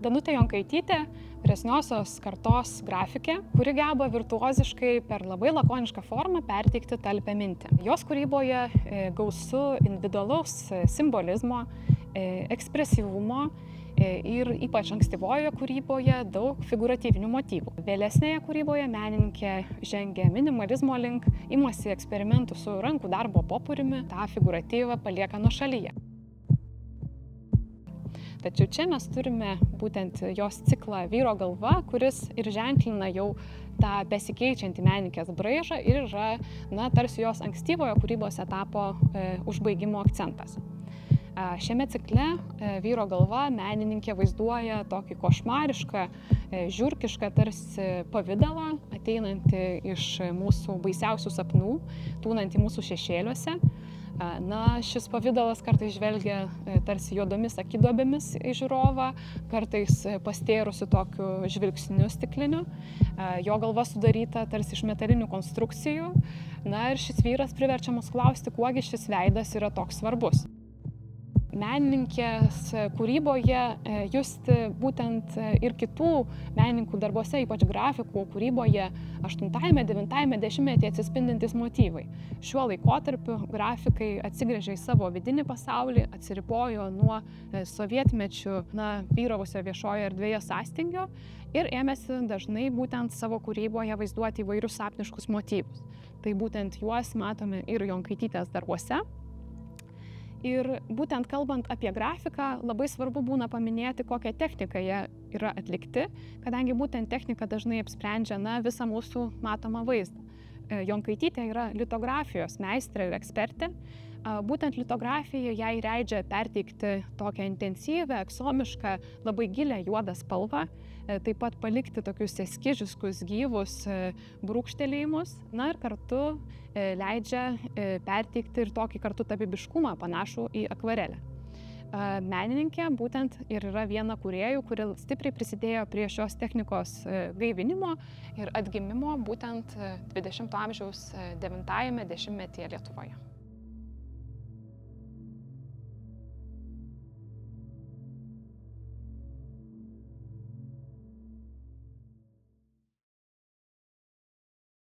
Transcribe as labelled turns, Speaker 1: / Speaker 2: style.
Speaker 1: Danutė Jonkaitytė, vyresniosios kartos grafikė, kuri geba virtuoziškai per labai lakonišką formą perteikti talpią mintį. Jos kūryboje gausu individualaus simbolizmo, ekspresyvumo ir ypač ankstyvojoje kūryboje daug figūratyvinių motyvų. Vėlesnėje kūryboje menininkė žengia minimalizmo link, imasi eksperimentų su rankų darbo popieriumi, tą figūratyvą palieka nuošalyje. Tačiau čia mes turime būtent jos ciklą Vyro galva, kuris ir ženklina jau tą besikeičiantį menininkės braižą ir yra, tarsi jos ankstyvojo kūrybos etapo užbaigimo akcentas. Šiame cikle Vyro galva menininkė vaizduoja tokį košmarišką, žiurkišką tarsi pavidalą, ateinantį iš mūsų baisiausių sapnų, tūnantį mūsų šešėliuose. Šis pavidalas kartais žvelgia tarsi juodomis akiduobėmis į žiūrovą, kartais pastėrusi tokiu žvilgsniu stikliniu. Jo galva sudaryta tarsi iš metalinių konstrukcijų. Ir šis vyras priverčiamas klausti, kuogi šis veidas yra toks svarbus. Menininkės kūryboje justi būtent ir kitų menininkų darbuose, ypač grafikų kūryboje 8–9 dešimtmetyje atsispindintys motyvai. Šiuo laikotarpiu grafikai atsigręžė į savo vidinį pasaulį, atsiribojo nuo sovietmečių vyravusio viešoje erdvėje sąstingio ir ėmėsi dažnai būtent savo kūryboje vaizduoti įvairius sapniškus motyvus. Tai būtent juos matome ir Jonkaitytės darbuose. Ir būtent kalbant apie grafiką, labai svarbu būna paminėti, kokią techniką jie yra atlikti, kadangi būtent technika dažnai apsprendžia visą mūsų matomą vaizdą. Jonkaitytė yra litografijos meistrė ir ekspertė. Būtent litografija jai leidžia perteikti tokią intensyvę, aksomišką, labai gilią juodą spalvą, taip pat palikti tokius eskiziškus, gyvus brūkštelėjimus, ir kartu leidžia perteikti ir tokį kartu tapybiškumą panašų į akvarelę. Menininkė būtent ir yra viena kūrėjų, kuri stipriai prisidėjo prie šios technikos gaivinimo ir atgimimo būtent 20 amžiaus 9-ajame dešimtmetyje Lietuvoje.